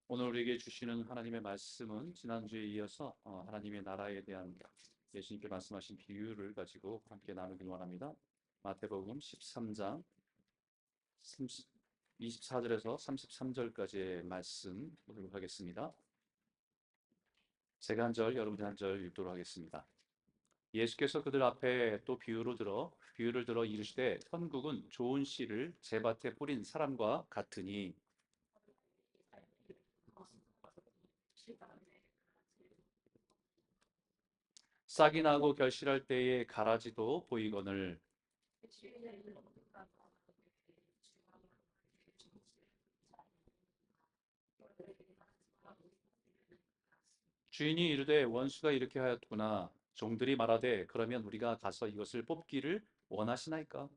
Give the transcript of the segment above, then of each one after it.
오늘 우리에게 주시는 하나님의 말씀은 지난주에 이어서 하나님의 나라에 대한 예수님께 말씀하신 비유를 가지고 함께 나누길 원합니다. 마태복음 13장 24절에서 33절까지의 말씀 보도록 하겠습니다. 제가 한 절, 여러분이 한 절 읽도록 하겠습니다. 예수께서 그들 앞에 또 비유를 들어 이르시되 천국은 좋은 씨를 제밭에 뿌린 사람과 같으니 싹이 나고 결실할 때에 가라지도 보이거늘 주인이 이르되 원수가 이렇게 하였구나. 종들이 말하되 그러면 우리가 가서 이것을 뽑기를 원하시나이까?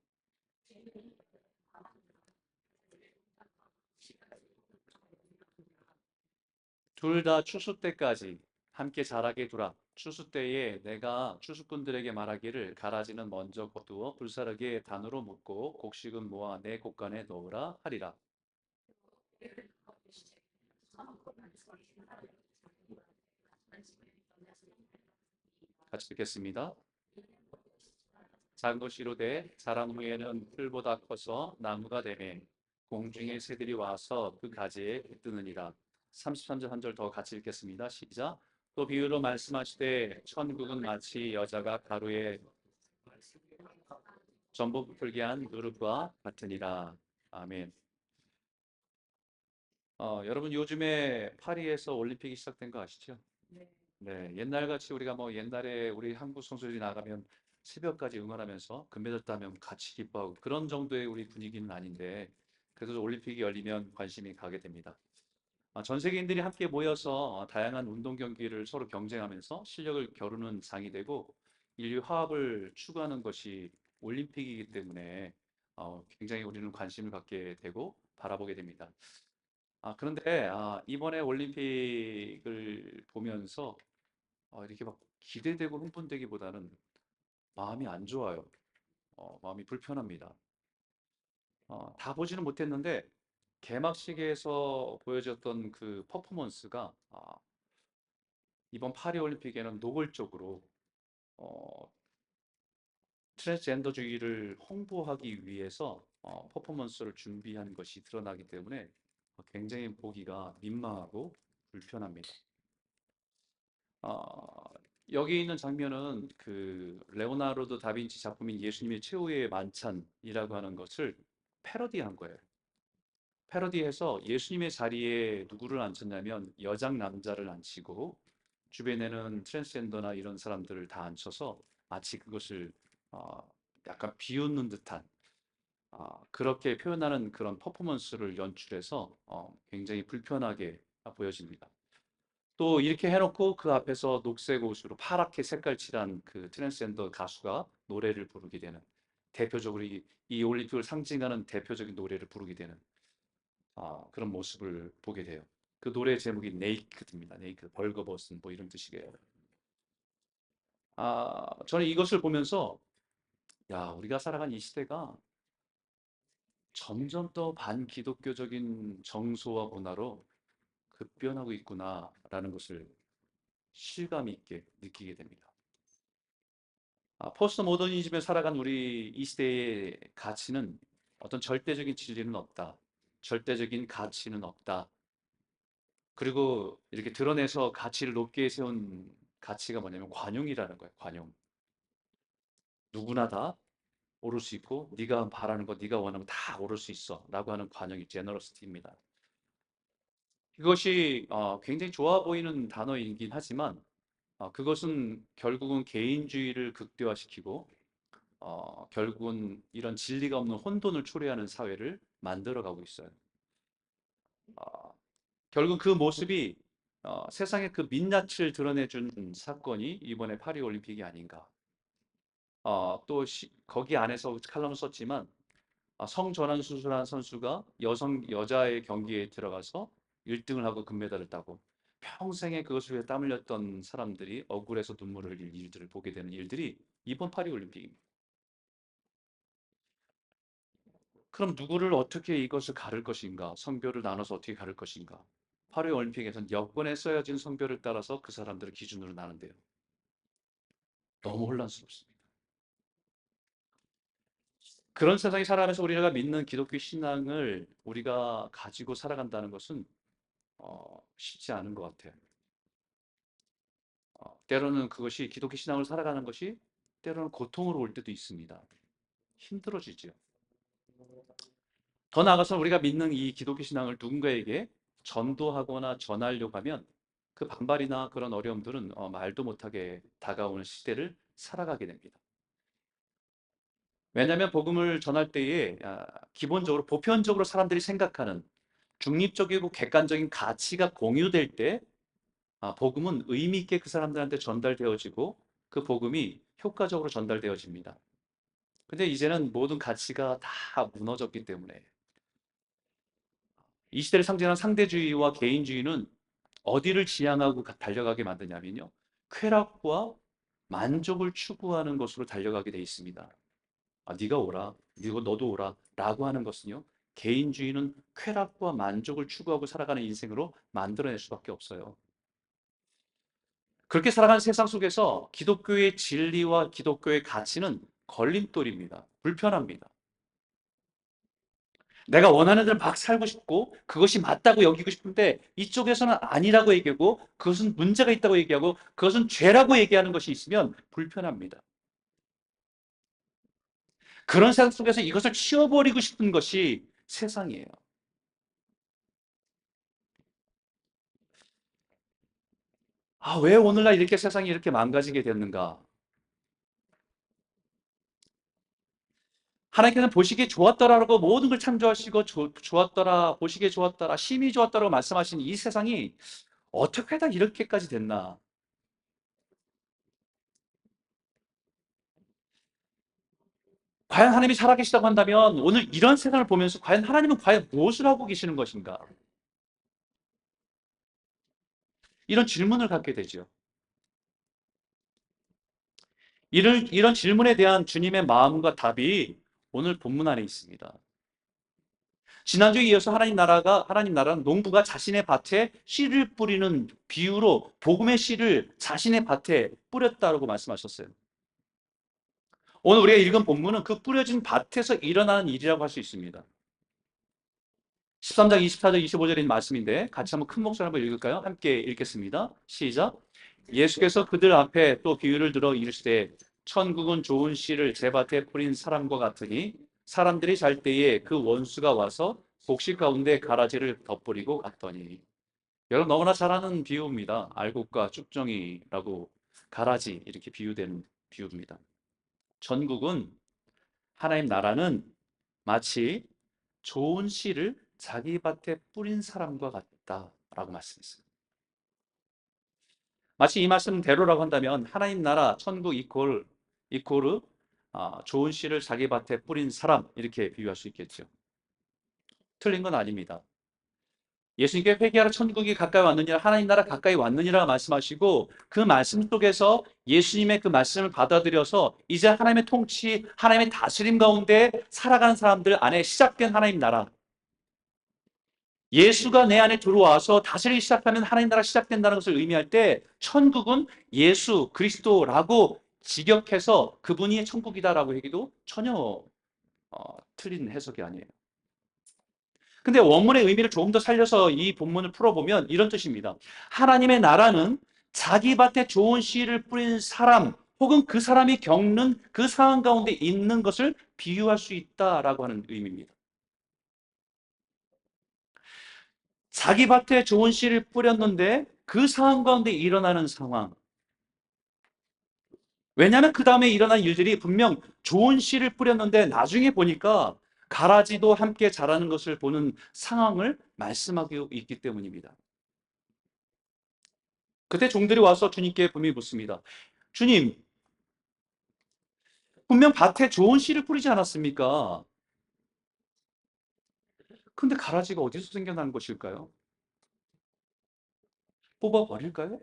둘 다 추수 때까지 함께 자라게 두라. 추수 때에 내가 추수꾼들에게 말하기를 가라지는 먼저 거두어 불사르게 단으로 묶고 곡식은 모아 내 곡간에 넣으라 하리라. 같이 듣겠습니다. 작은 것이 이르되 자란 후에는 풀보다 커서 나무가 되매 공중의 새들이 와서 그 가지에 깃드느니라. 33절 한 절 더 같이 읽겠습니다. 시작. 또 비유로 말씀하시되 천국은 마치 여자가 가루에 전부 풀게 한 누룩과 같으니라. 아멘. 여러분 요즘에 파리에서 올림픽이 시작된 거 아시죠? 네, 옛날같이 우리가 뭐 옛날에 우리 한국 선수들이 나가면 새벽까지 응원하면서 금메달 따면 같이 기뻐하고 그런 정도의 우리 분위기는 아닌데 그래도 올림픽이 열리면 관심이 가게 됩니다. 전 세계인들이 함께 모여서 다양한 운동 경기를 서로 경쟁하면서 실력을 겨루는 장이 되고 인류 화합을 추구하는 것이 올림픽이기 때문에 굉장히 우리는 관심을 갖게 되고 바라보게 됩니다. 그런데 이번에 올림픽을 보면서 이렇게 막 기대되고 흥분되기보다는 마음이 안 좋아요. 마음이 불편합니다. 다 보지는 못했는데 개막식에서 보여줬던 그 퍼포먼스가 이번 파리올림픽에는 노골적으로 어, 트랜스젠더주의를 홍보하기 위해서 퍼포먼스를 준비한 것이 드러나기 때문에 굉장히 보기가 민망하고 불편합니다. 어, 여기 있는 장면은 그 레오나르도 다빈치 작품인 예수님의 최후의 만찬이라고 하는 것을 패러디한 거예요. 패러디해서 예수님의 자리에 누구를 앉혔냐면 여장 남자를 앉히고 주변에는 트랜스젠더나 이런 사람들을 다 앉혀서 마치 그것을 어, 약간 비웃는 듯한 그렇게 표현하는 그런 퍼포먼스를 연출해서 굉장히 불편하게 보여집니다. 또 이렇게 해놓고 그 앞에서 녹색 옷으로 파랗게 색깔 칠한 그 트랜스젠더 가수가 노래를 부르게 되는 대표적으로 이 올림픽을 상징하는 대표적인 노래를 부르게 되는 그런 모습을 보게 돼요. 그 노래 제목이 네이크드입니다. 네이크드, 벌거벗은 뭐 이런 뜻이에요. 저는 이것을 보면서 야, 우리가 살아간 이 시대가 점점 더 반기독교적인 정서와 문화로 급변하고 있구나라는 것을 실감 있게 느끼게 됩니다. 포스트 모더니즘에 살아간 우리 이 시대의 가치는 어떤 절대적인 진리는 없다. 절대적인 가치는 없다. 그리고 이렇게 드러내서 가치를 높게 세운 가치가 뭐냐면 관용이라는 거예요. 관용. 누구나 다 오를 수 있고 네가 바라는 거, 네가 원하는 거 다 오를 수 있어라고 하는 관용이 제너러시티입니다. 이것이 굉장히 좋아 보이는 단어이긴 하지만 그것은 결국은 개인주의를 극대화시키고 결국은 이런 진리가 없는 혼돈을 초래하는 사회를 만들어가고 있어요. 어, 결국 그 모습이 세상의 그 민낯을 드러내준 사건이 이번에 파리 올림픽이 아닌가. 또 거기 안에서 칼럼을 썼지만 성전환 수술한 선수가 여자의 경기에 들어가서 1등을 하고 금메달을 따고 평생에 그것을 위해 땀 흘렸던 사람들이 억울해서 눈물을 흘릴 일들을 보게 되는 일들이 이번 파리 올림픽입니다. 그럼 누구를 어떻게 이것을 가를 것인가? 성별을 나눠서 어떻게 가를 것인가? 파리 올림픽에서는 여권에 써여진 성별을 따라서 그 사람들을 기준으로 나눈대요. 너무 혼란스럽습니다. 그런 세상에 살아가면서 우리가 믿는 기독교 신앙을 우리가 가지고 살아간다는 것은 쉽지 않은 것 같아요. 때로는 그것이 기독교 신앙을 살아가는 것이 때로는 고통으로 올 때도 있습니다. 힘들어지죠. 더 나아가서 우리가 믿는 이 기독교 신앙을 누군가에게 전도하거나 전하려고 하면 그 반발이나 그런 어려움들은 말도 못하게 다가오는 시대를 살아가게 됩니다. 왜냐하면 복음을 전할 때에 기본적으로 보편적으로 사람들이 생각하는 중립적이고 객관적인 가치가 공유될 때 복음은 의미 있게 그 사람들한테 전달되어지고 그 복음이 효과적으로 전달되어집니다. 근데 이제는 모든 가치가 다 무너졌기 때문에 이 시대를 상징하는 상대주의와 개인주의는 어디를 지향하고 달려가게 만드냐면요. 쾌락과 만족을 추구하는 것으로 달려가게 돼 있습니다. 네가 오라, 너도 오라 라고 하는 것은요. 개인주의는 쾌락과 만족을 추구하고 살아가는 인생으로 만들어낼 수밖에 없어요. 그렇게 살아가는 세상 속에서 기독교의 진리와 기독교의 가치는 걸림돌입니다. 불편합니다. 내가 원하는 대로 막 살고 싶고 그것이 맞다고 여기고 싶은데 이쪽에서는 아니라고 얘기하고 그것은 문제가 있다고 얘기하고 그것은 죄라고 얘기하는 것이 있으면 불편합니다. 그런 세상 속에서 이것을 치워버리고 싶은 것이 세상이에요. 왜 오늘날 이렇게 세상이 이렇게 망가지게 됐는가? 하나님께서는 보시기에 좋았더라라고 모든 걸 창조하시고 좋았더라, 보시기에 좋았더라, 심히 좋았더라고 말씀하신 이 세상이 어떻게 하다 이렇게까지 됐나? 과연 하나님이 살아계시다고 한다면 오늘 이런 세상을 보면서 과연 하나님은 과연 무엇을 하고 계시는 것인가? 이런 질문을 갖게 되죠. 이런 질문에 대한 주님의 마음과 답이 오늘 본문 안에 있습니다. 지난주에 이어서 하나님 나라는 농부가 자신의 밭에 씨를 뿌리는 비유로 복음의 씨를 자신의 밭에 뿌렸다고 말씀하셨어요. 오늘 우리가 읽은 본문은 그 뿌려진 밭에서 일어나는 일이라고 할 수 있습니다. 13장 24절 25절인 말씀인데 같이 한번 큰 목소리로 한번 읽을까요? 함께 읽겠습니다. 시작. 예수께서 그들 앞에 또 비유를 들어 이르시되 천국은 좋은 씨를 제 밭에 뿌린 사람과 같으니 사람들이 잘 때에 그 원수가 와서 곡식 가운데 가라지를 덧뿌리고 갔더니 여러분 너무나 잘 아는 비유입니다. 알곡과 쭉정이라고 가라지 이렇게 비유된 비유입니다. 전국은 하나님 나라는 마치 좋은 씨를 자기 밭에 뿌린 사람과 같다라고 말씀했어요. 마치 이 말씀대로라고 한다면 하나님 나라 천국 이코르 좋은 씨를 자기 밭에 뿌린 사람 이렇게 비유할 수 있겠죠. 틀린 건 아닙니다. 예수님께 회개하라 천국이 가까이 왔느니라 하나님 나라 가까이 왔느니라 말씀하시고 그 말씀 속에서 예수님의 그 말씀을 받아들여서 이제 하나님의 통치, 하나님의 다스림 가운데 살아가는 사람들 안에 시작된 하나님 나라 예수가 내 안에 들어와서 다스리기 시작하면 하나님 나라 시작된다는 것을 의미할 때 천국은 예수 그리스도라고 직역해서 그분이 천국이다라고 얘기도 전혀 틀린 해석이 아니에요. 근데 원문의 의미를 조금 더 살려서 이 본문을 풀어보면 이런 뜻입니다. 하나님의 나라는 자기 밭에 좋은 씨를 뿌린 사람 혹은 그 사람이 겪는 그 상황 가운데 있는 것을 비유할 수 있다라고 하는 의미입니다. 자기 밭에 좋은 씨를 뿌렸는데 그 상황 가운데 일어나는 상황. 왜냐하면 그 다음에 일어난 일들이 분명 좋은 씨를 뿌렸는데 나중에 보니까 가라지도 함께 자라는 것을 보는 상황을 말씀하고 있기 때문입니다. 그때 종들이 와서 주님께 분명히 묻습니다. 주님, 분명 밭에 좋은 씨를 뿌리지 않았습니까? 근데 가라지가 어디서 생겨나는 것일까요? 뽑아버릴까요?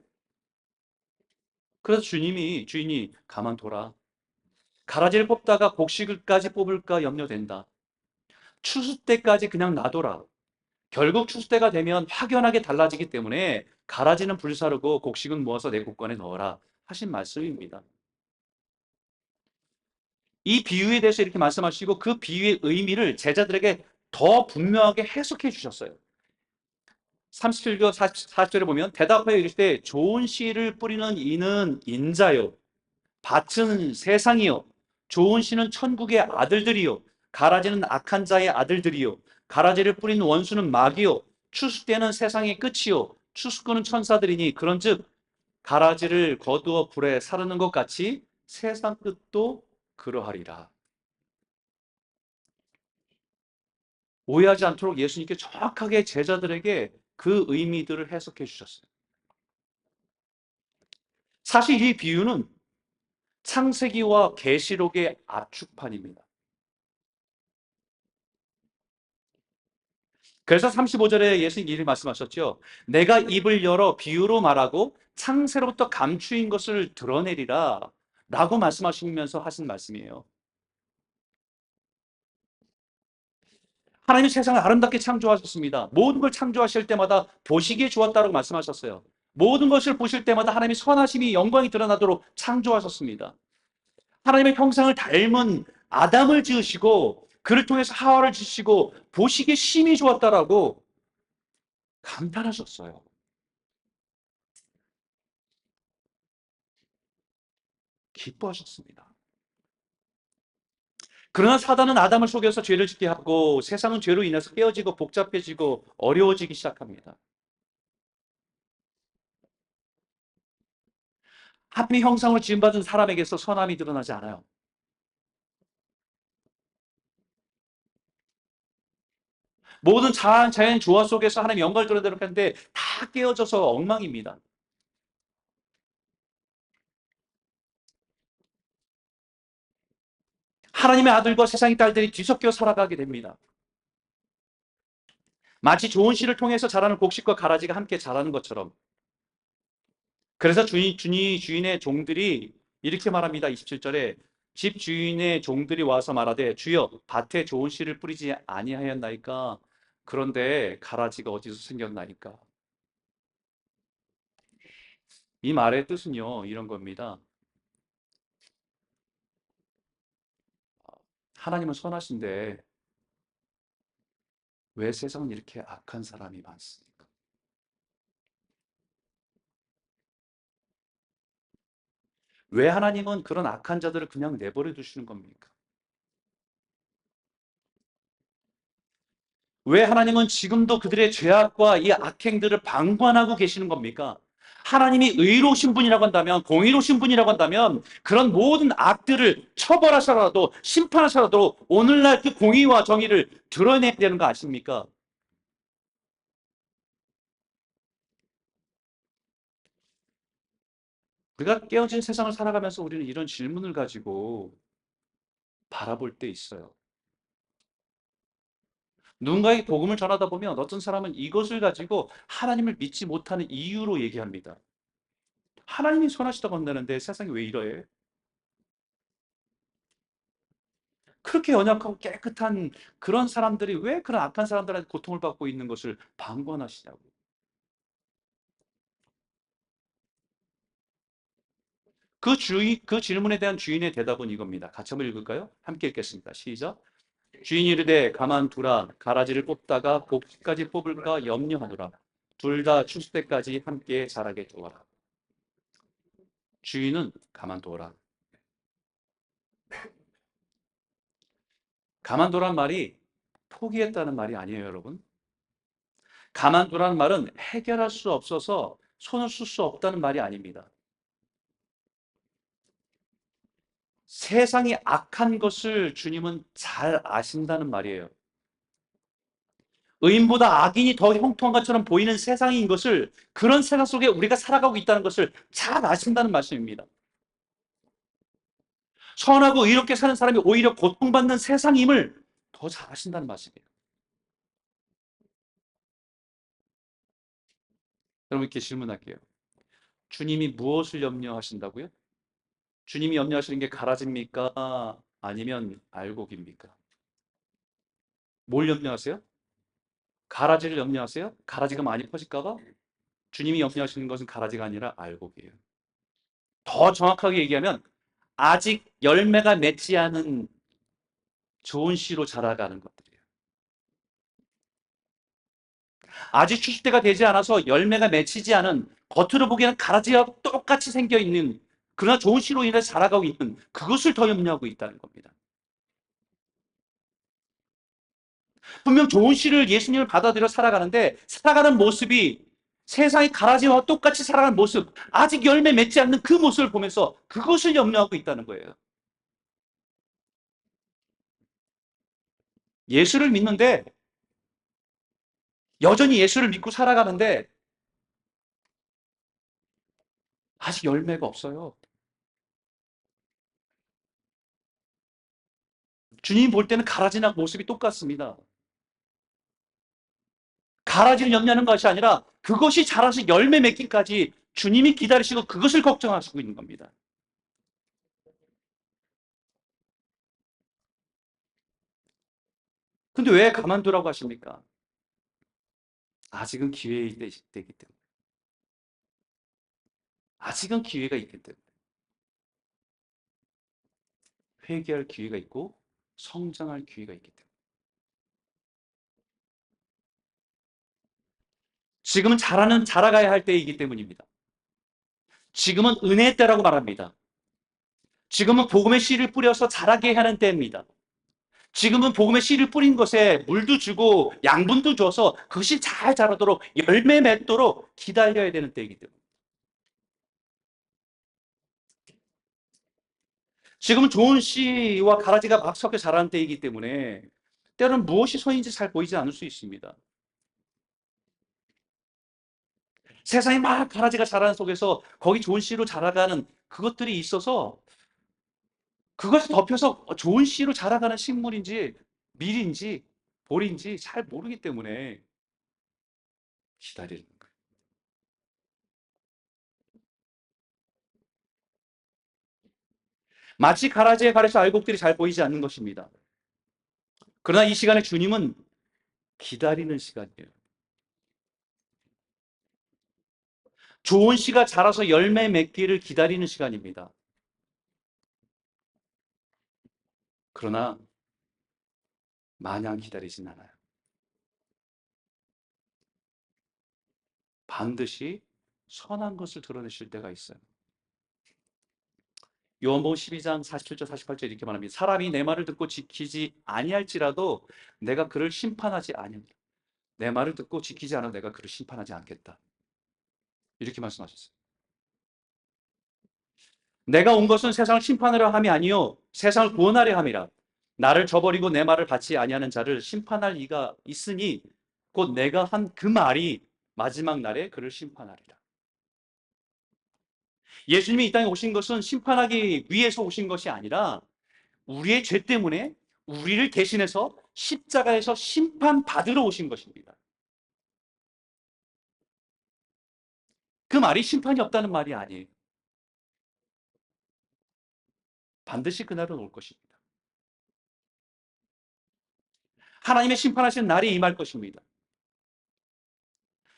그래서 주인이 가만둬라. 가라지를 뽑다가 곡식을까지 뽑을까 염려된다. 추수 때까지 그냥 놔둬라. 결국 추수 때가 되면 확연하게 달라지기 때문에 가라지는 불사르고 곡식은 모아서 내 곡간에 넣어라 하신 말씀입니다. 이 비유에 대해서 이렇게 말씀하시고 그 비유의 의미를 제자들에게 더 분명하게 해석해 주셨어요. 37절 40절에 보면 대답하여 이르시되 좋은 씨를 뿌리는 이는 인자요 밭은 세상이요 좋은 씨는 천국의 아들들이요 가라지는 악한 자의 아들들이요 가라지를 뿌리는 원수는 마귀요 추수 때는 세상의 끝이요 추수꾼은 천사들이니 그런즉 가라지를 거두어 불에 사르는 것 같이 세상 끝도 그러하리라. 오해하지 않도록 예수님께 정확하게 제자들에게 그 의미들을 해석해 주셨어요. 사실 이 비유는 창세기와 계시록의 압축판입니다. 그래서 35절에 예수님이 이렇게 말씀하셨죠. 내가 입을 열어 비유로 말하고 창세로부터 감추인 것을 드러내리라 라고 말씀하시면서 하신 말씀이에요. 하나님이 세상을 아름답게 창조하셨습니다. 모든 걸 창조하실 때마다 보시기에 좋았다고 말씀하셨어요. 모든 것을 보실 때마다 하나님의 선하심이 영광이 드러나도록 창조하셨습니다. 하나님의 형상을 닮은 아담을 지으시고 그를 통해서 하와를 지으시고 보시기에 심히 좋았다라고 감탄하셨어요. 기뻐하셨습니다. 그러나 사단은 아담을 속여서 죄를 짓게 하고 세상은 죄로 인해서 깨어지고 복잡해지고 어려워지기 시작합니다. 하나님의 형상으로 지음받은 사람에게서 선함이 드러나지 않아요. 모든 자연 조화 속에서 하나님의 영광을 드러내도록 하는데 다 깨어져서 엉망입니다. 하나님의 아들과 세상의 딸들이 뒤섞여 살아가게 됩니다. 마치 좋은 씨를 통해서 자라는 곡식과 가라지가 함께 자라는 것처럼. 그래서 주인의 종들이 이렇게 말합니다. 27절에 집 주인의 종들이 와서 말하되 주여 밭에 좋은 씨를 뿌리지 아니하였나이까 그런데 가라지가 어디서 생겼나이까. 이 말의 뜻은요 이런 겁니다. 하나님은 선하신데 왜 세상은 이렇게 악한 사람이 많습니까? 왜 하나님은 그런 악한 자들을 그냥 내버려 두시는 겁니까? 왜 하나님은 지금도 그들의 죄악과 이 악행들을 방관하고 계시는 겁니까? 하나님이 의로우신 분이라고 한다면, 공의로우신 분이라고 한다면, 그런 모든 악들을 처벌하셔라도, 심판하셔라도, 오늘날 그 공의와 정의를 드러내야 되는 거 아십니까? 우리가 깨어진 세상을 살아가면서 우리는 이런 질문을 가지고 바라볼 때 있어요. 누군가에게 복음을 전하다 보면 어떤 사람은 이것을 가지고 하나님을 믿지 못하는 이유로 얘기합니다. 하나님이 선하시다고 한다는데 세상이 왜 이래? 그렇게 연약하고 깨끗한 그런 사람들이 왜 그런 악한 사람들한테 고통을 받고 있는 것을 방관하시냐고. 그 질문에 대한 주인의 대답은 이겁니다. 같이 한번 읽을까요? 함께 읽겠습니다. 시작. 주인이 이르되 가만두라. 가라지를 뽑다가 곡식까지 뽑을까 염려하노라. 둘 다 추수 때까지 함께 자라게 두어라. 주인은 가만두어라. 가만두란 말이 포기했다는 말이 아니에요, 여러분. 가만두라는 말은 해결할 수 없어서 손을 쓸 수 없다는 말이 아닙니다. 세상이 악한 것을 주님은 잘 아신다는 말이에요. 의인보다 악인이 더 형통한 것처럼 보이는 세상인 것을 그런 세상 속에 우리가 살아가고 있다는 것을 잘 아신다는 말씀입니다. 선하고 의롭게 사는 사람이 오히려 고통받는 세상임을 더 잘 아신다는 말씀이에요. 여러분께 질문할게요. 주님이 무엇을 염려하신다고요? 주님이 염려하시는 게 가라집니까? 아니면 알곡입니까? 뭘 염려하세요? 가라지를 염려하세요? 가라지가 많이 퍼질까 봐? 주님이 염려하시는 것은 가라지가 아니라 알곡이에요. 더 정확하게 얘기하면 아직 열매가 맺지 않은 좋은 씨로 자라가는 것들이에요. 아직 출시대가 되지 않아서 열매가 맺히지 않은 겉으로 보기에는 가라지와 똑같이 생겨 있는 그러나 좋은 씨로 인해 자라가고 있는 그것을 더 염려하고 있다는 겁니다. 분명 좋은 씨를 예수님을 받아들여 살아가는데 살아가는 모습이 세상의 가라지와 똑같이 살아가는 모습, 아직 열매 맺지 않는 그 모습을 보면서 그것을 염려하고 있다는 거예요. 예수를 믿는데 여전히 예수를 믿고 살아가는데 아직 열매가 없어요. 주님 볼 때는 가라지나 모습이 똑같습니다. 가라지를 염려하는 것이 아니라 그것이 자라서 열매 맺기까지 주님이 기다리시고 그것을 걱정하시고 있는 겁니다. 근데 왜 가만두라고 하십니까? 아직은 기회의 때이기 때문에. 아직은 기회가 있기 때문에. 회개할 기회가 있고 성장할 기회가 있기 때문에. 지금은 자라가야 할 때이기 때문입니다. 지금은 은혜의 때라고 말합니다. 지금은 복음의 씨를 뿌려서 자라게 하는 때입니다. 지금은 복음의 씨를 뿌린 것에 물도 주고 양분도 줘서 그것이 잘 자라도록 열매 맺도록 기다려야 되는 때이기 때문에. 지금은 좋은 씨와 가라지가 막 섞여 자라는 때이기 때문에 때로는 무엇이 선인지 잘 보이지 않을 수 있습니다. 세상에 막 가라지가 자라는 속에서 거기 좋은 씨로 자라가는 그것들이 있어서 그것을 덮여서 좋은 씨로 자라가는 식물인지 밀인지 볼인지 잘 모르기 때문에 기다리는 거예요. 마치 가라지에 가려서 알곡들이 잘 보이지 않는 것입니다. 그러나 이 시간에 주님은 기다리는 시간이에요. 좋은 씨가 자라서 열매 맺기를 기다리는 시간입니다. 그러나 마냥 기다리진 않아요. 반드시 선한 것을 드러내실 때가 있어요. 요한복음 12장 47절 48절 이렇게 말합니다. 사람이 내 말을 듣고 지키지 아니할지라도 내가 그를 심판하지 아니하리라. 내 말을 듣고 지키지 않아 내가 그를 심판하지 않겠다. 이렇게 말씀하셨어요. 내가 온 것은 세상을 심판하려 함이 아니요 세상을 구원하려 함이라. 나를 저버리고 내 말을 받지 아니하는 자를 심판할 이가 있으니 곧 내가 한 그 말이 마지막 날에 그를 심판하리라. 예수님이 이 땅에 오신 것은 심판하기 위해서 오신 것이 아니라 우리의 죄 때문에 우리를 대신해서 십자가에서 심판받으러 오신 것입니다. 그 말이 심판이 없다는 말이 아니에요. 반드시 그날은 올 것입니다. 하나님의 심판하시는 날이 임할 것입니다.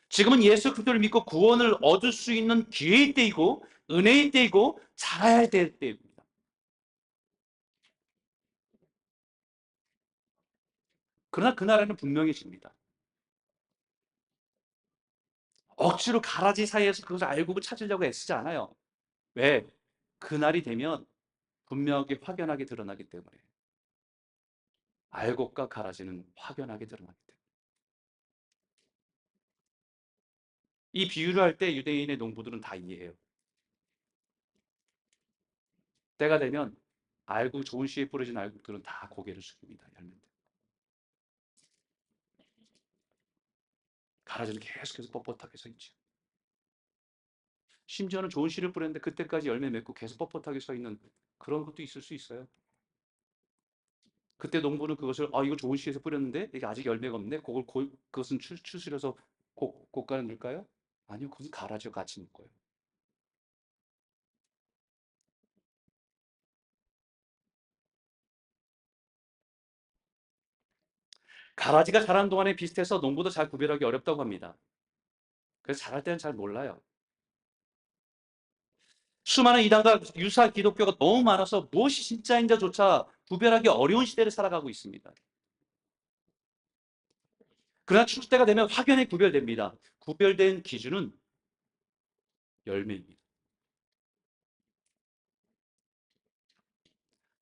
지금은 예수 그리스도를 믿고 구원을 얻을 수 있는 기회의 때이고 은혜의 때이고 자라야 될 때입니다. 그러나 그 날에는 분명히 집니다. 억지로 가라지 사이에서 그것을 알고 찾으려고 애쓰지 않아요. 왜? 그날이 되면 분명하게 확연하게 드러나기 때문에. 알곡과 가라지는 확연하게 드러나기 때문에. 이 비유를 할 때 유대인의 농부들은 다 이해해요. 때가 되면 알고 좋은 씨에 뿌려진 알곡들은 다 고개를 숙입니다. 열매들. 가라지는 계속해서 뻣뻣하게 서 있죠. 심지어는 좋은 씨를 뿌렸는데 그때까지 열매 맺고 계속 뻣뻣하게 서 있는 그런 것도 있을 수 있어요. 그때 농부는 그것을 이거 좋은 씨에서 뿌렸는데 이게 아직 열매가 없네. 그것은 추스려서 고가에 넣을까요? 아니요, 그것은 가라지와 같이 넣을 거예요. 가라지가 자라는 동안에 비슷해서 농부도 잘 구별하기 어렵다고 합니다. 그래서 자랄 때는 잘 몰라요. 수많은 이단과 유사 기독교가 너무 많아서 무엇이 진짜인지조차 구별하기 어려운 시대를 살아가고 있습니다. 그러나 추수 때가 되면 확연히 구별됩니다. 구별된 기준은 열매입니다.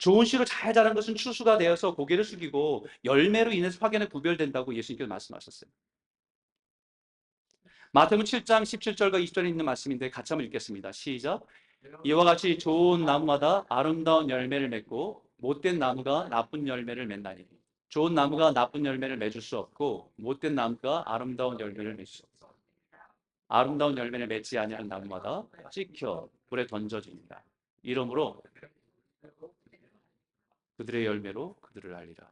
좋은 씨로 잘 자란 것은 추수가 되어서 고개를 숙이고 열매로 인해서 확연히 구별된다고 예수님께서 말씀하셨어요. 마태복음 7장 17절과 20절에 있는 말씀인데 같이 한번 읽겠습니다. 시작. 이와 같이 좋은 나무마다 아름다운 열매를 맺고 못된 나무가 나쁜 열매를 맺나니 좋은 나무가 나쁜 열매를 맺을 수 없고 못된 나무가 아름다운 열매를 맺을 수 없다. 아름다운 열매를 맺지 아니하는 나무마다 찍혀 불에 던져집니다. 이러므로 그들의 열매로 그들을 알리라.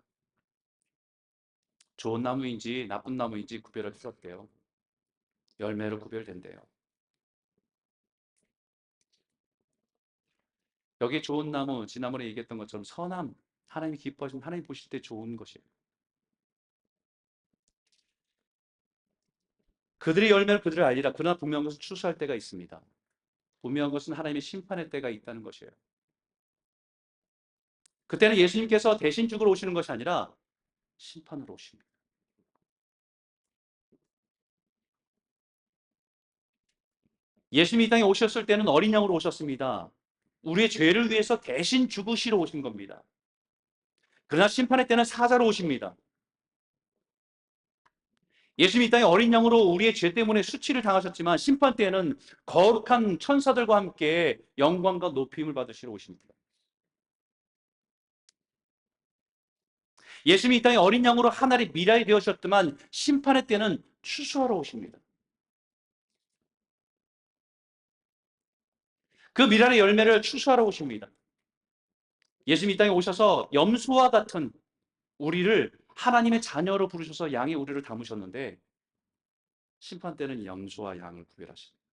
좋은 나무인지 나쁜 나무인지 구별할 수 없대요. 열매로 구별된대요. 여기 좋은 나무, 지난번에 얘기했던 것처럼 선함, 하나님이 기뻐하시면 하나님 보실 때 좋은 것이에요. 그들의 열매로 그들을 알리라. 그러나 분명한 것은 추수할 때가 있습니다. 분명한 것은 하나님의 심판의 때가 있다는 것이에요. 그때는 예수님께서 대신 죽으러 오시는 것이 아니라 심판으로 오십니다. 예수님이 이 땅에 오셨을 때는 어린 양으로 오셨습니다. 우리의 죄를 위해서 대신 죽으시러 오신 겁니다. 그러나 심판의 때는 사자로 오십니다. 예수님이 이 땅에 어린 양으로 우리의 죄 때문에 수치를 당하셨지만 심판 때에는 거룩한 천사들과 함께 영광과 높임을 받으시러 오십니다. 예수님이 이 땅에 어린 양으로 하나님의 미라이 되어셨지만 심판의 때는 추수하러 오십니다. 그 미랄의 열매를 추수하러 오십니다. 예수님이 이 땅에 오셔서 염소와 같은 우리를 하나님의 자녀로 부르셔서 양의 우리를 담으셨는데 심판 때는 염소와 양을 구별하십니다.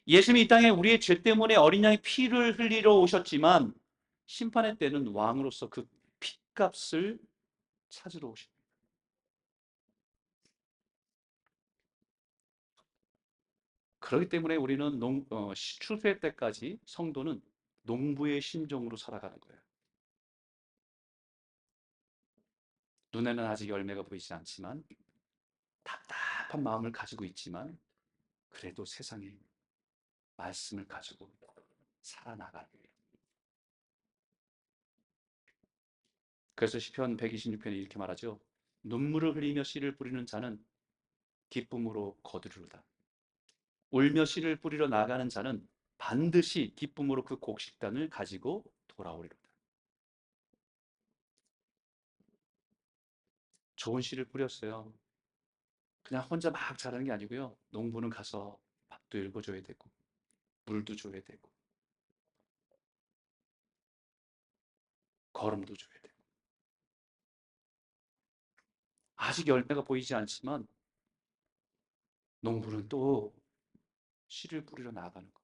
예수님이 이 땅에 우리의 죄 때문에 어린 양의 피를 흘리러 오셨지만 심판의 때는 왕으로서 그 핏값을 찾으러 오십니다. 그렇기 때문에 우리는 추수의 때까지 성도는 농부의 심정으로 살아가는 거예요. 눈에는 아직 열매가 보이지 않지만 답답한 마음을 가지고 있지만 그래도 세상에 말씀을 가지고 살아나가는 거예요. 그래서 시편 126편에 이렇게 말하죠. 눈물을 흘리며 씨를 뿌리는 자는 기쁨으로 거두리로다. 울며 씨를 뿌리러 나가는 자는 반드시 기쁨으로 그 곡식단을 가지고 돌아오리로다. 좋은 씨를 뿌렸어요. 그냥 혼자 막 자라는 게 아니고요. 농부는 가서 밥도 읽어줘야 되고 물도 줘야 되고 거름도 줘야 되고 아직 열매가 보이지 않지만 농부는 또 씨를 뿌리러 나가는 거예요.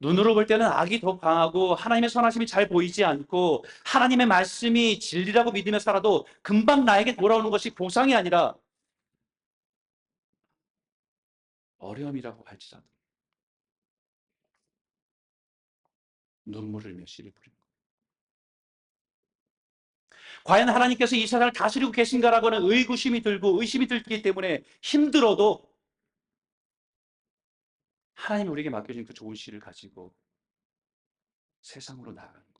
눈으로 볼 때는 악이 더 강하고 하나님의 선하심이 잘 보이지 않고 하나님의 말씀이 진리라고 믿으며 살아도 금방 나에게 돌아오는 것이 보상이 아니라 어려움이라고 할지라도 눈물을 흘며 씨를 뿌리는 거예요. 과연 하나님께서 이 세상을 다스리고 계신가라고 하는 의구심이 들고 의심이 들기 때문에 힘들어도 하나님이 우리에게 맡겨진 그 좋은 씨를 가지고 세상으로 나아가는 거예요.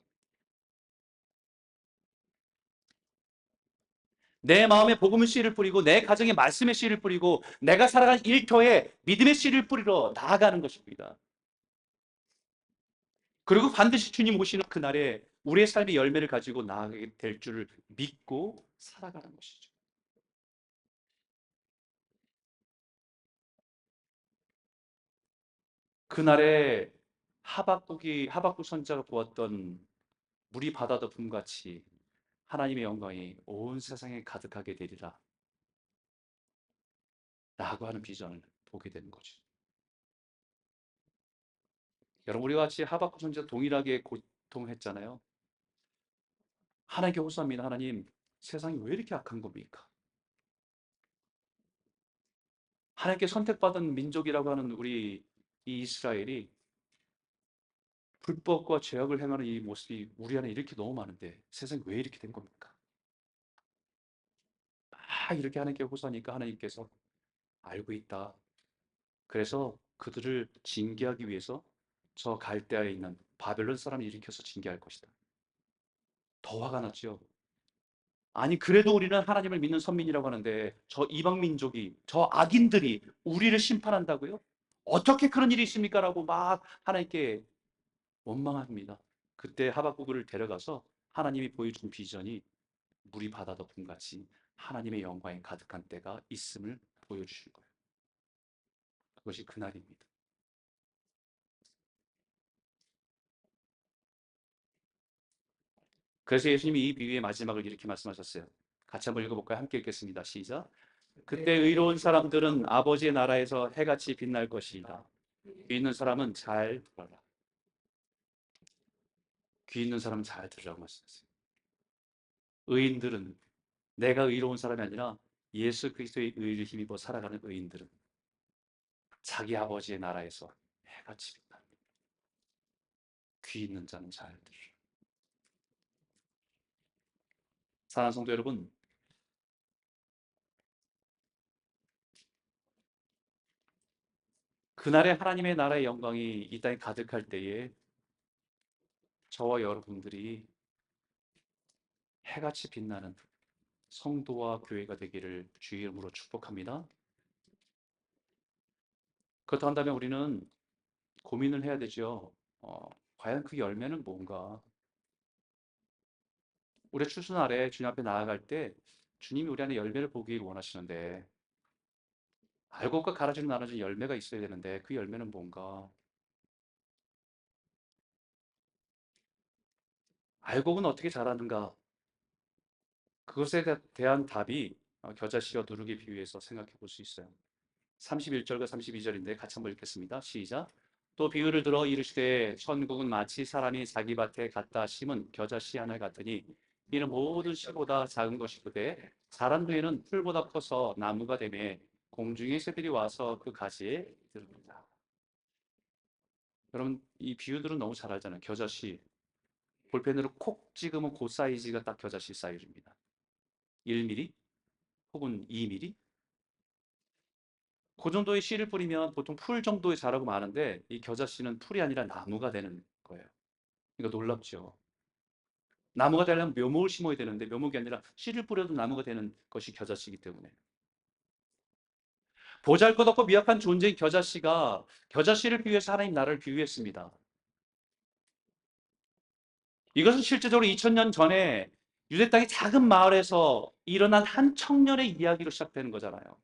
내 마음에 복음의 씨를 뿌리고 내 가정에 말씀의 씨를 뿌리고 내가 살아가는 일터에 믿음의 씨를 뿌리러 나아가는 것입니다. 그리고 반드시 주님 오시는 그날에 우리의 삶의 열매를 가지고 나아가게 될 줄을 믿고 살아가는 것이죠. 그날에 하박국 선지자가 보았던 물이 바다 덮음같이 하나님의 영광이 온 세상에 가득하게 되리라 라고 하는 비전을 보게 되는 거죠. 여러분, 우리와 같이 하박국 선지자 동일하게 고통했잖아요. 하나님께 호소합니다. 하나님, 세상이 왜 이렇게 악한 겁니까? 하나님께 선택받은 민족이라고 하는 우리 이 이스라엘이 불법과 죄악을 행하는 이 모습이 우리 안에 이렇게 너무 많은데 세상이 왜 이렇게 된 겁니까? 막 이렇게 하나님께 호소하니까 하나님께서 알고 있다. 그래서 그들을 징계하기 위해서 저 갈대아에 있는 바벨론 사람을 일으켜서 징계할 것이다. 더 화가 났죠. 아니, 그래도 우리는 하나님을 믿는 선민이라고 하는데 저 이방 민족이, 저 악인들이 우리를 심판한다고요? 어떻게 그런 일이 있습니까? 라고 막 하나님께 원망합니다. 그때 하박국을 데려가서 하나님이 보여준 비전이 물이 바다 덮음 같이 하나님의 영광이 가득한 때가 있음을 보여주실 거예요. 그것이 그날입니다. 그래서 예수님이 이 비유의 마지막을 이렇게 말씀하셨어요. 같이 한번 읽어볼까요? 함께 읽겠습니다. 시작. 그때 의로운 사람들은 아버지의 나라에서 해같이 빛날 것이다. 귀 있는 사람은 잘 들어라. 귀 있는 사람은 잘 들으라고 말씀하셨어요. 의인들은, 내가 의로운 사람이 아니라 예수 그리스도의 의를 힘입어 살아가는 의인들은 자기 아버지의 나라에서 해같이 빛납니다. 귀 있는 자는 잘 들으라. 사랑하는 성도 여러분, 그날의 하나님의 나라의 영광이 이 땅에 가득할 때에 저와 여러분들이 해같이 빛나는 성도와 교회가 되기를 주의 이름으로 축복합니다. 그렇다 한다면 우리는 고민을 해야 되죠. 과연 그 열매는 뭔가? 우리 추수날에 주님 앞에 나아갈 때 주님이 우리 안에 열매를 보길 원하시는데 알곡과 가라지로 나눠진 열매가 있어야 되는데 그 열매는 뭔가? 알곡은 어떻게 자라는가? 그것에 대한 답이 겨자씨와 누룩의 비유에서 생각해 볼 수 있어요. 31절과 32절인데 같이 한번 읽겠습니다. 시작. 또 비유를 들어 이르시되 천국은 마치 사람이 자기 밭에 갖다 심은 겨자씨 하나 같으니 이는 모든 씨보다 작은 것이거되 자란 후에는 풀보다 커서 나무가 되매 공중의 새들이 와서 그 가지에 들습니다. 여러분, 이 비유들은 너무 잘 알잖아요. 겨자씨 볼펜으로 콕 찍으면 그 사이즈가 딱 겨자씨 사이즈입니다. 1mm 혹은 2mm 그 정도의 씨를 뿌리면 보통 풀 정도의 자라고 마는데 이 겨자씨는 풀이 아니라 나무가 되는 거예요. 이거 놀랍죠. 나무가 되려면 묘목을 심어야 되는데 묘목이 아니라 씨를 뿌려도 나무가 되는 것이 겨자씨이기 때문에 보잘것없고 미약한 존재인 겨자씨가 겨자씨를 비유해서 하나님 나라를 비유했습니다. 이것은 실제적으로 2000년 전에 유대 땅의 작은 마을에서 일어난 한 청년의 이야기로 시작되는 거잖아요.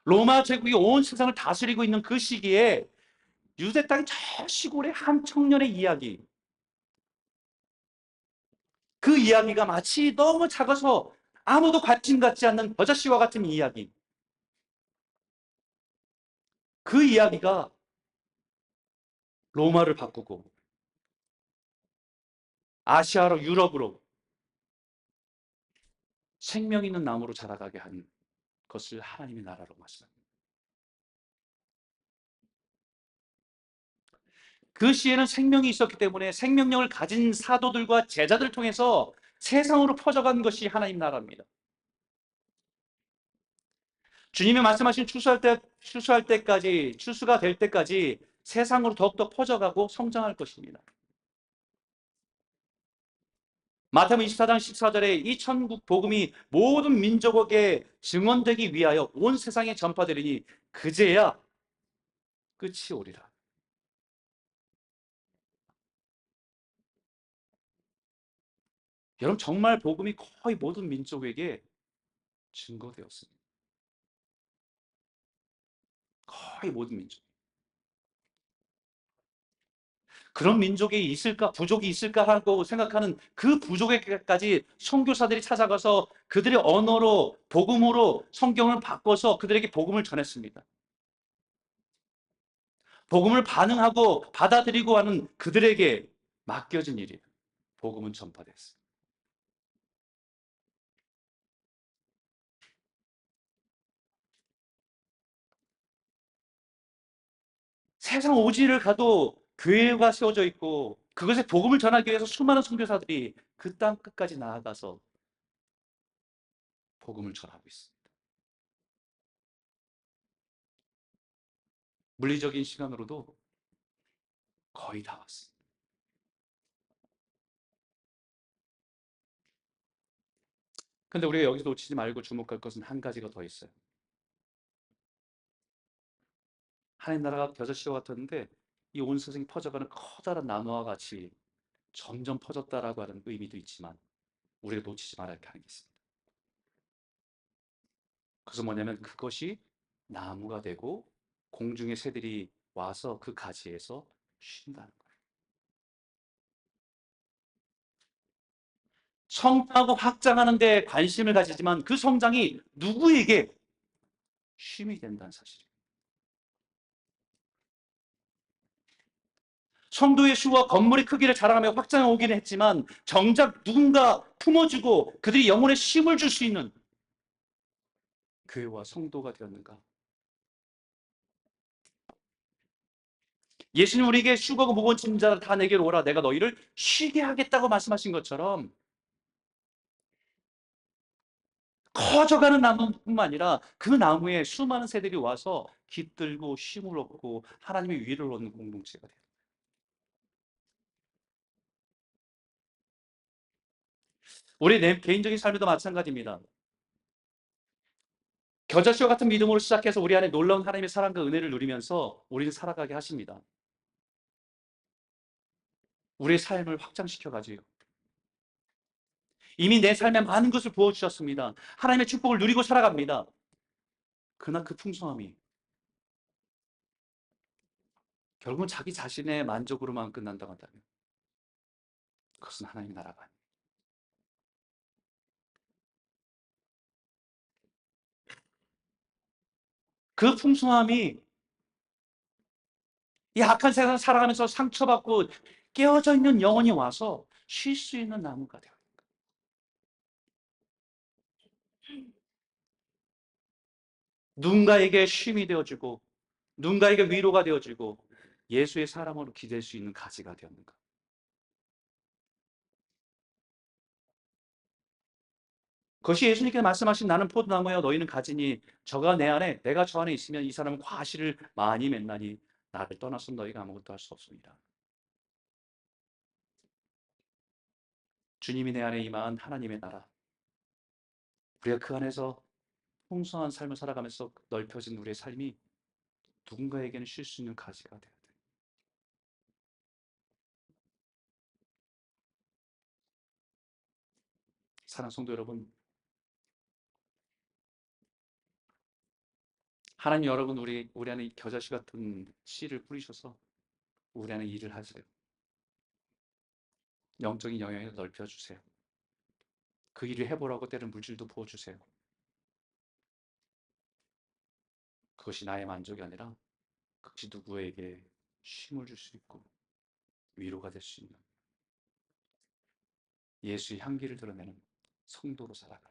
로마 제국이 온 세상을 다스리고 있는 그 시기에 유대 땅의 저 시골의 한 청년의 이야기, 그 이야기가 마치 너무 작아서 아무도 관심 갖지 않는 겨자씨와 같은 이야기, 그 이야기가 로마를 바꾸고 아시아로 유럽으로 생명 있는 나무로 자라가게 한 것을 하나님의 나라로 말씀합니다. 그 시에는 생명이 있었기 때문에 생명력을 가진 사도들과 제자들을 통해서 세상으로 퍼져간 것이 하나님 나라입니다. 주님이 말씀하신 추수할 때까지, 추수가 될 때까지 세상으로 더욱더 퍼져가고 성장할 것입니다. 마태복음 24장 14절에 이 천국 복음이 모든 민족에게 증언되기 위하여 온 세상에 전파되리니 그제야 끝이 오리라. 여러분, 정말 복음이 거의 모든 민족에게 증거되었습니다. 거의 모든 민족. 그런 민족이 있을까, 부족이 있을까 하고 생각하는 그 부족에게까지 선교사들이 찾아가서 그들의 언어로, 복음으로 성경을 바꿔서 그들에게 복음을 전했습니다. 복음을 반응하고 받아들이고 하는 그들에게 맡겨진 일이에요. 복음은 전파됐어요. 세상 오지를 가도 교회가 세워져 있고 그것에 복음을 전하기 위해서 수많은 선교사들이 그 땅 끝까지 나아가서 복음을 전하고 있습니다. 물리적인 시간으로도 거의 다 왔습니다. 근데 우리가 여기서 놓치지 말고 주목할 것은 한 가지가 더 있어요. 하나님 나라가 겨자씨와 같았는데 이 온 세상이 퍼져가는 커다란 나무와 같이 점점 퍼졌다라고 하는 의미도 있지만 우리가 놓치지 말아야 할 게 있습니다. 그것은 뭐냐면 그것이 나무가 되고 공중의 새들이 와서 그 가지에서 쉰다는 거예요. 성장하고 확장하는 데 관심을 가지지만 그 성장이 누구에게 쉼이 된다는 사실이에요. 성도의 수와 건물의 크기를 자랑하며 확장해 오기는 했지만 정작 누군가 품어주고 그들이 영혼에 쉼을 줄 수 있는 교회와 성도가 되었는가? 예수님 우리에게 수고하고 무거운 짐진 자들 다 내게로 오라 내가 너희를 쉬게 하겠다고 말씀하신 것처럼 커져가는 나무뿐만 아니라 그 나무에 수많은 새들이 와서 깃들고 쉼을 얻고 하나님의 위를 얻는 공동체가 돼요. 우리 내 개인적인 삶에도 마찬가지입니다. 겨자씨와 같은 믿음으로 시작해서 우리 안에 놀라운 하나님의 사랑과 은혜를 누리면서 우리는 살아가게 하십니다. 우리의 삶을 확장시켜 가지고 이미 내 삶에 많은 것을 부어주셨습니다. 하나님의 축복을 누리고 살아갑니다. 그러나 그 풍성함이 결국은 자기 자신의 만족으로만 끝난다고 한다면 그것은 하나님의 나라가 아닙니다. 그 풍성함이 이 악한 세상 살아가면서 상처받고 깨어져 있는 영혼이 와서 쉴 수 있는 나무가 되어 누군가에게 쉼이 되어주고 누군가에게 위로가 되어주고 예수의 사랑으로 기댈 수 있는 가지가 되었는가. 그것이 예수님께서 말씀하신 나는 포도나무여 너희는 가지니 저가 내 안에 내가 저 안에 있으면 이 사람은 과실을 많이 맺나니 나를 떠나서 너희가 아무것도 할 수 없습니다. 주님이 내 안에 임한 하나님의 나라 우리가 그 안에서 풍성한 삶을 살아가면서 넓혀진 우리의 삶이 누군가에게는 쉴 수 있는 가지가 되어야 돼요. 사랑하는 성도 여러분, 하나님 여러분 우리 안에 겨자씨 같은 씨를 뿌리셔서 우리 안에 일을 하세요. 영적인 영향을 넓혀주세요. 그 일을 해보라고 때는 물질도 부어주세요. 그것이 나의 만족이 아니라 그것이 누구에게 쉼을 줄 수 있고 위로가 될 수 있는 예수의 향기를 드러내는 성도로 살아가.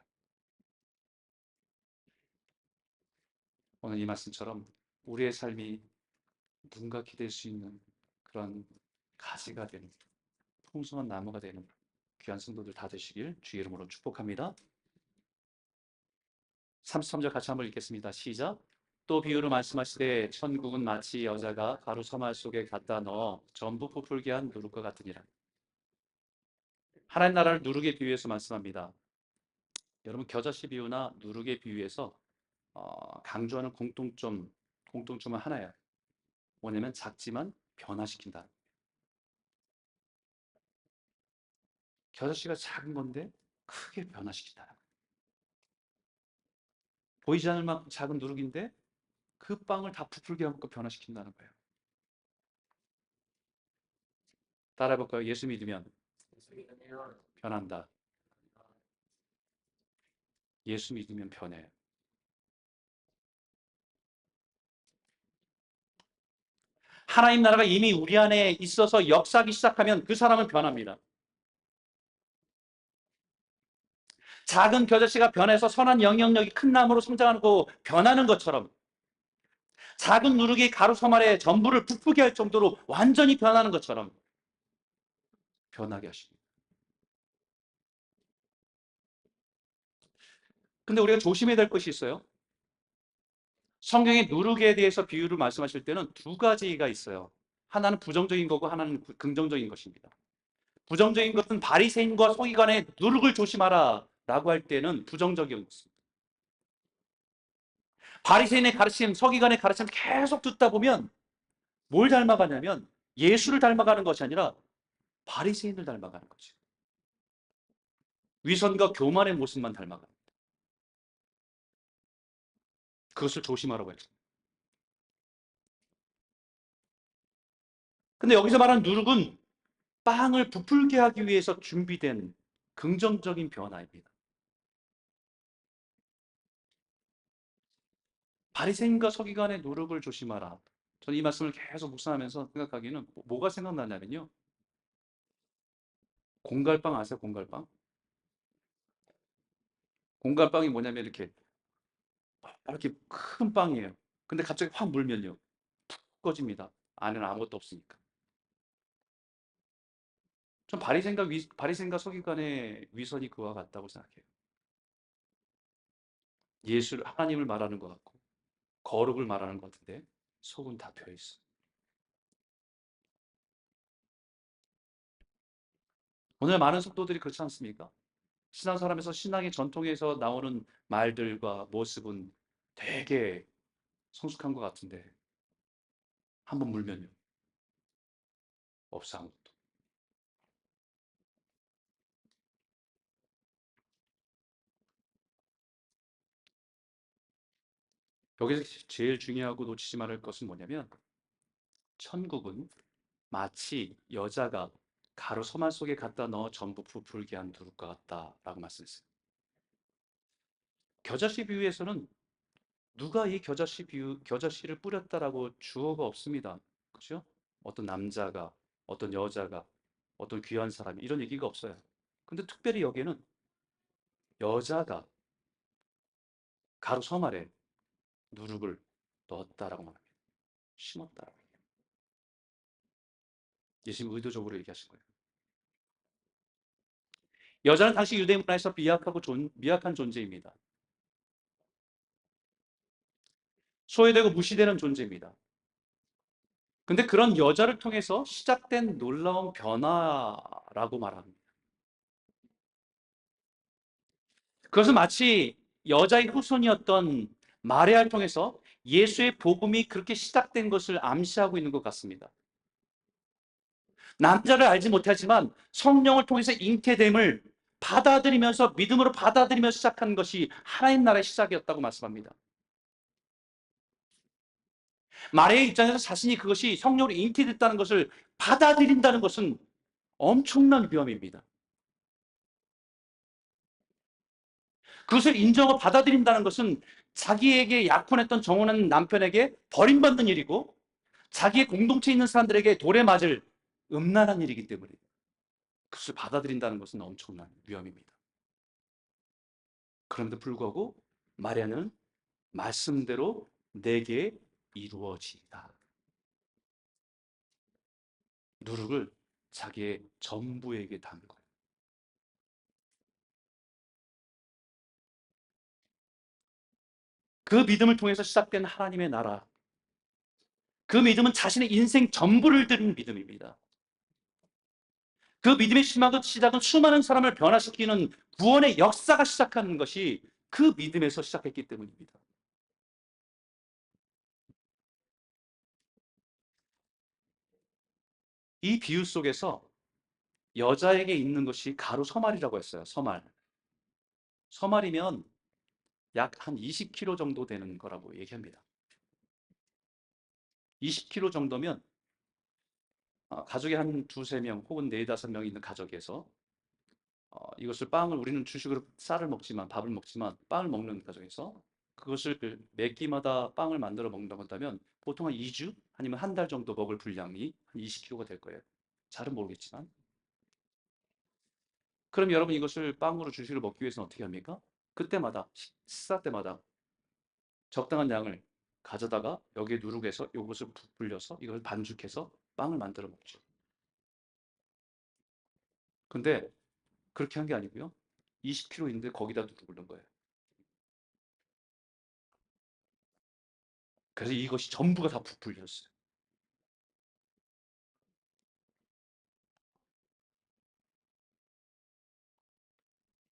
오늘 이 말씀처럼 우리의 삶이 누군가 기댈 수 있는 그런 가지가 되는 풍성한 나무가 되는 귀한 성도들 다 되시길 주의 이름으로 축복합니다. 33절 같이 한번 읽겠습니다. 시작. 또 비유로 말씀하시되 천국은 마치 여자가 가루 서말 속에 갖다 넣어 전부 부풀게 한 누룩과 같으니라. 하나님 나라를 누룩에 비유해서 말씀합니다. 여러분 겨자씨 비유나 누룩에 비유해서 강조하는 공통점은 하나예요. 뭐냐면 작지만 변화시킨다. 겨자씨가 작은 건데 크게 변화시킨다. 보이지 않을 만큼 작은 누룩인데 그 빵을 다 부풀게 하고 변화시킨다는 거예요. 따라해볼까요? 예수 믿으면 변한다. 예수 믿으면 변해요. 하나님 나라가 이미 우리 안에 있어서 역사하기 시작하면 그 사람은 변합니다. 작은 겨자씨가 변해서 선한 영향력이 큰 나무로 성장하고 변하는 것처럼 작은 누룩이 가루 서말에 전부를 부풀게 할 정도로 완전히 변하는 것처럼 변하게 하십니다. 근데 우리가 조심해야 될 것이 있어요. 성경의 누룩에 대해서 비유를 말씀하실 때는 두 가지가 있어요. 하나는 부정적인 거고 하나는 긍정적인 것입니다. 부정적인 것은 바리새인과 서기관의 누룩을 조심하라 라고 할 때는 부정적인 것입니다. 바리새인의 가르침, 서기관의 가르침을 계속 듣다 보면 뭘 닮아가냐면 예수를 닮아가는 것이 아니라 바리새인을 닮아가는 거죠. 위선과 교만의 모습만 닮아가는 거예요. 그것을 조심하라고 했죠. 근데 여기서 말하는 누룩은 빵을 부풀게 하기 위해서 준비된 긍정적인 변화입니다. 바리새인과 서기관의 누룩을 조심하라. 저는 이 말씀을 계속 묵상하면서 생각하기는 뭐가 생각나냐면요. 공갈빵 아세요? 공갈빵? 공갈빵이 뭐냐면 이렇게 큰 빵이에요. 근데 갑자기 확 물면요. 푹 꺼집니다. 안에는 아무것도 없으니까. 전 바리새인과 서기관의 위선이 그와 같다고 생각해요. 예수를 하나님을 말하는 것 같고 거룩을 말하는 것 같은데 속은 다 비어 있어. 오늘 많은 성도들이 그렇지 않습니까? 신앙생활하면서 신앙의 전통에서 나오는 말들과 모습은 되게 성숙한 것 같은데 한번 물면요. 없어 아무것도. 여기서 제일 중요하고 놓치지 말을 것은 뭐냐면 천국은 마치 여자가 가루 소말 속에 갖다 넣어 전부 부풀게 한 두릅과 같다라고 말씀했어요. 겨자씨 비유에서는 누가 이 겨자씨를 뿌렸다라고 주어가 없습니다. 그죠? 어떤 남자가, 어떤 여자가, 어떤 귀한 사람이 이런 얘기가 없어요. 근데 특별히 여기에는 여자가 가루 서말에 누룩을 넣었다라고 말합니다. 심었다라고. 예수님 의도적으로 얘기하신 거예요. 여자는 당시 유대 문화에서 미약한 존재입니다. 소외되고 무시되는 존재입니다. 근데 그런 여자를 통해서 시작된 놀라운 변화라고 말합니다. 그것은 마치 여자의 후손이었던 마리아를 통해서 예수의 복음이 그렇게 시작된 것을 암시하고 있는 것 같습니다. 남자를 알지 못하지만 성령을 통해서 잉태됨을 받아들이면서 믿음으로 받아들이면서 시작한 것이 하나님 나라의 시작이었다고 말씀합니다. 마리아의 입장에서 자신이 그것이 성령으로 잉태됐다는 것을 받아들인다는 것은 엄청난 위험입니다. 그것을 인정하고 받아들인다는 것은 자기에게 약혼했던 정혼한 남편에게 버림받는 일이고 자기의 공동체에 있는 사람들에게 돌에 맞을 음란한 일이기 때문에 그것을 받아들인다는 것은 엄청난 위험입니다. 그런데 불구하고 마리아는 말씀대로 내게 이루어지이다. 누룩을 자기의 전부에게 담은 거예요. 그 믿음을 통해서 시작된 하나님의 나라. 그 믿음은 자신의 인생 전부를 드린 믿음입니다. 그 믿음의 시작은 수많은 사람을 변화시키는 구원의 역사가 시작하는 것이 그 믿음에서 시작했기 때문입니다. 이 비유 속에서 여자에게 있는 것이 가루 서말이라고 했어요. 서말. 서말이면 약 한 20kg 정도 되는 거라고 얘기합니다. 20kg 정도면 가족이 한 두세 명 혹은 네다섯 명 있는 가족에서 이것을 빵을 우리는 주식으로 쌀을 먹지만 밥을 먹지만 빵을 먹는 가정에서 그것을 매 끼마다 빵을 만들어 먹는다고 한다면 보통 한 2주 아니면 한 달 정도 먹을 분량이 한 20kg가 될 거예요. 잘은 모르겠지만. 그럼 여러분 이것을 빵으로 주식을 먹기 위해서는 어떻게 합니까? 그때마다 식사 때마다 적당한 양을 가져다가 여기에 누룩해서 이것을 불려서 이걸 반죽해서 빵을 만들어 먹죠. 근데 그렇게 한 게 아니고요. 20kg인데 거기다 누룩을 넣은 거예요. 그래서 이것이 전부가 다 부풀렸어요.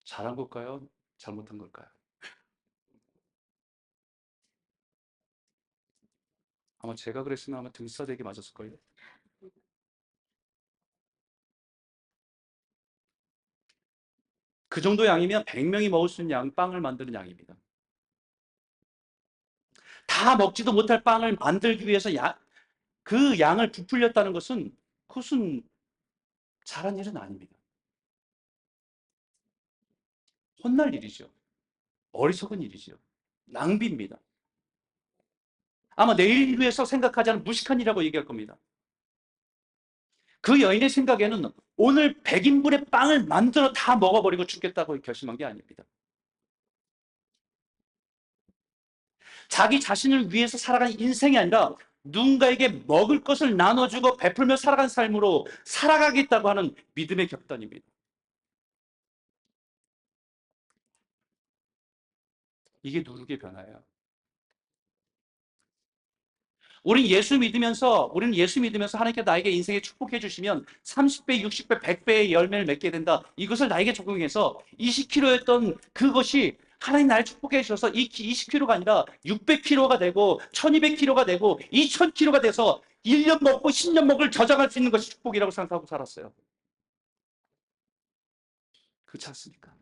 잘한 걸까요? 잘못한 걸까요? 아마 제가 그랬으면 아마 등싸대기 맞았을걸요. 그 정도 양이면 100명이 먹을 수 있는 양 빵을 만드는 양입니다. 다 먹지도 못할 빵을 만들기 위해서 그 양을 부풀렸다는 것은 그것은 잘한 일은 아닙니다. 혼날 일이죠. 어리석은 일이죠. 낭비입니다. 아마 내일 위해서 생각하지 않은 무식한 일이라고 얘기할 겁니다. 그 여인의 생각에는 오늘 100인분의 빵을 만들어 다 먹어버리고 죽겠다고 결심한 게 아닙니다. 자기 자신을 위해서 살아간 인생이 아니라 누군가에게 먹을 것을 나눠주고 베풀며 살아간 삶으로 살아가겠다고 하는 믿음의 결단입니다. 이게 누룩의 변화예요. 우리는 예수 믿으면서 하나님께 나에게 인생에 축복해 주시면 30배, 60배, 100배의 열매를 맺게 된다. 이것을 나에게 적용해서 20kg였던 그것이 하나님 나를 축복해 주셔서 이 20kg가 아니라 600kg가 되고 1200kg가 되고 2000kg가 돼서 1년 먹고 10년 먹을 저장할 수 있는 것이 축복이라고 생각하고 살았어요. 그렇지 않습니까?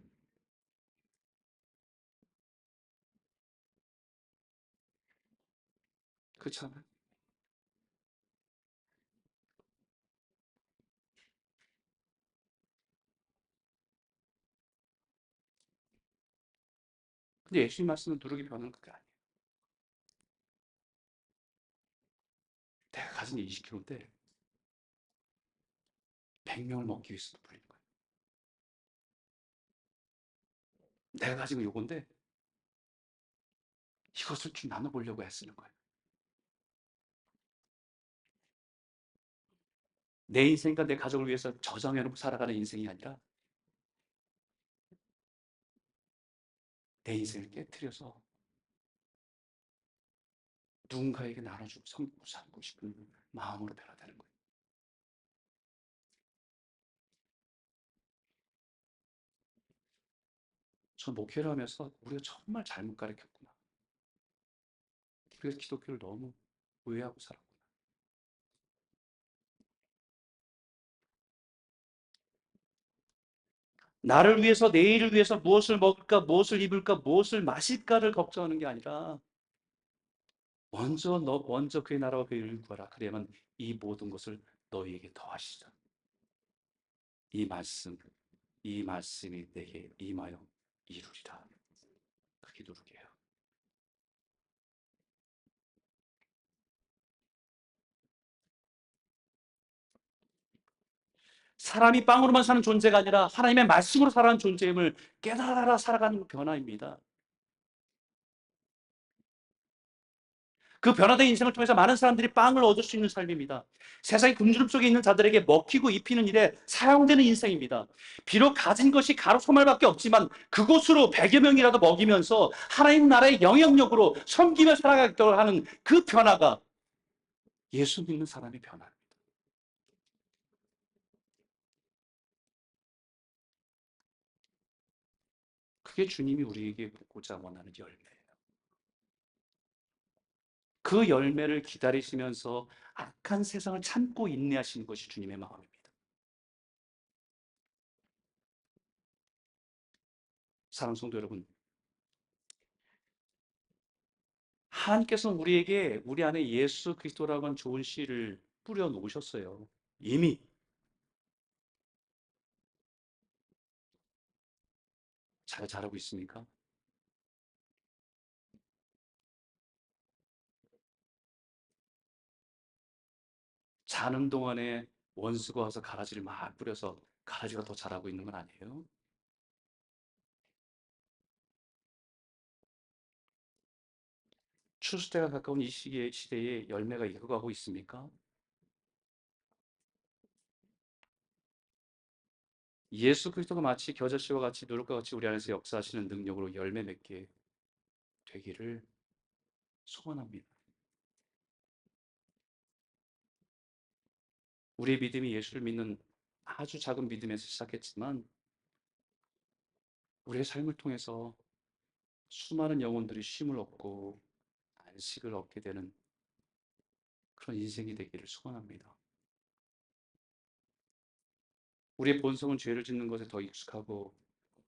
그렇지 않아요? 근데 예수님 말씀은 누룩이 변하는 그게 아니에요. 내가 가진 20kg인데 100명을 먹기 위해서 불리는 거예요. 내가 가지고 요건데 이것을 좀 나눠보려고 애쓰는 거예요. 내 인생과 내 가족을 위해서 저장해놓고 살아가는 인생이 아니라 내 인생을 깨뜨려서 누군가에게 나눠주고 섬기고 살고 싶은 마음으로 변화되는 거예요. 저 목회를 하면서 우리가 정말 잘못 가르쳤구나. 그래서 기독교를 너무 오해하고 살았구나. 나를 위해서 내일을 위해서 무엇을 먹을까, 무엇을 입을까, 무엇을 마실까를 걱정하는 게 아니라 먼저 그의 나라와 그의 의를 구하라. 그래야만 이 모든 것을 너희에게 더하시리라. 이 말씀, 이 말씀이 내게 임하여 이루리라. 그게 누룩이에요. 사람이 빵으로만 사는 존재가 아니라 하나님의 말씀으로 살아가는 존재임을 깨달아 살아가는 변화입니다. 그 변화된 인생을 통해서 많은 사람들이 빵을 얻을 수 있는 삶입니다. 세상의 굶주림 속에 있는 자들에게 먹히고 입히는 일에 사용되는 인생입니다. 비록 가진 것이 가로 소말밖에 없지만 그곳으로 100여 명이라도 먹이면서 하나님 나라의 영향력으로 섬기며 살아가도록 하는 그 변화가 예수 믿는 사람의 변화입니다. 그게 주님이 우리에게 보고자 원하는 열매예요. 그 열매를 기다리시면서 악한 세상을 참고 인내하시는 것이 주님의 마음입니다. 사랑하는 성도 여러분, 하나님께서는 우리에게 우리 안에 예수 그리스도라고 하는 좋은 씨를 뿌려 놓으셨어요. 이미 잘 자라고 있습니까? 자는 동안에 원수가 와서 가라지를 막 뿌려서 가라지가 더 자라고 있는 건 아니에요? 추수 때가 가까운 이 시대에 열매가 익어가고 있습니까? 예수 그리스도가 마치 겨자씨와 같이 누룩과 같이 우리 안에서 역사하시는 능력으로 열매 맺게 되기를 소원합니다. 우리의 믿음이 예수를 믿는 아주 작은 믿음에서 시작했지만 우리의 삶을 통해서 수많은 영혼들이 쉼을 얻고 안식을 얻게 되는 그런 인생이 되기를 소원합니다. 우리의 본성은 죄를 짓는 것에 더 익숙하고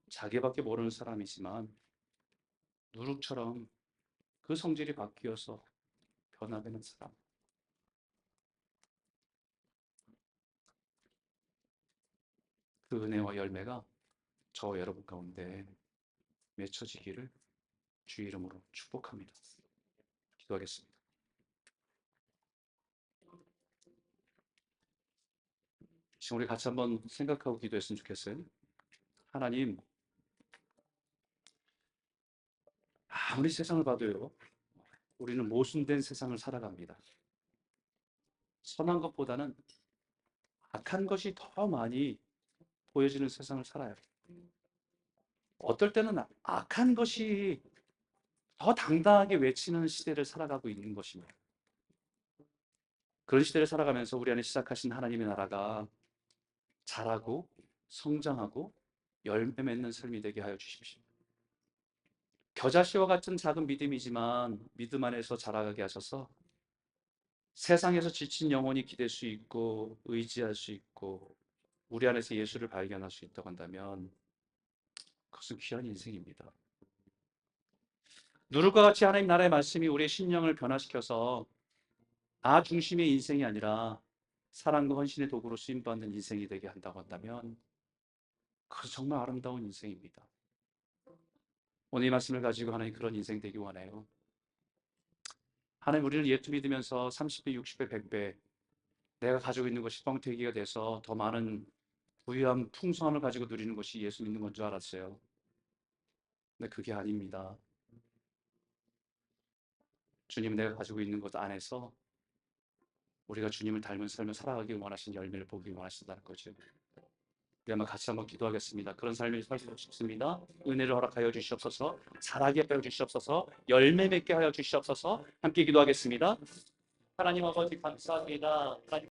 자기밖에 모르는 사람이지만 누룩처럼 그 성질이 바뀌어서 변화되는 사람. 그 은혜와 열매가 저 여러분 가운데 맺혀지기를 주 이름으로 축복합니다. 기도하겠습니다. 지금 우리 같이 한번 생각하고 기도했으면 좋겠어요. 하나님, 아무리 세상을 봐도요, 우리는 모순된 세상을 살아갑니다. 선한 것보다는 악한 것이 더 많이 보여지는 세상을 살아요. 어떨 때는 악한 것이 더 당당하게 외치는 시대를 살아가고 있는 것입니다. 그런 시대를 살아가면서 우리 안에 시작하신 하나님의 나라가 자라고 성장하고 열매 맺는 삶이 되게 하여 주십시오. 겨자씨와 같은 작은 믿음이지만 믿음 안에서 자라가게 하셔서 세상에서 지친 영혼이 기댈 수 있고 의지할 수 있고 우리 안에서 예수를 발견할 수 있다고 한다면 그것은 귀한 인생입니다. 누룩과 같이 하나님 나라의 말씀이 우리의 심령을 변화시켜서 나 중심의 인생이 아니라 사랑과 헌신의 도구로 쓰임받는 인생이 되게 한다고 한다면 그것은 정말 아름다운 인생입니다. 오늘 이 말씀을 가지고 하나님 그런 인생 되기 원해요. 하나님 우리를 예수 믿으면서 30배, 60배, 100배 내가 가지고 있는 것이 뻥튀기가 돼서 더 많은 부유함, 풍성함을 가지고 누리는 것이 예수 믿는 건 줄 알았어요. 근데 그게 아닙니다. 주님 내가 가지고 있는 것 안에서 우리가 주님을 닮은 삶을 살아가기 원하신 열매를 보기 원하신다는 거죠. 우리 한번 같이 한번 기도하겠습니다. 그런 삶을 살고 싶습니다. 은혜를 허락하여 주시옵소서, 자라게 하여 주시옵소서, 열매 맺게 하여 주시옵소서. 함께 기도하겠습니다. 하나님 아버지 감사합니다. 하나님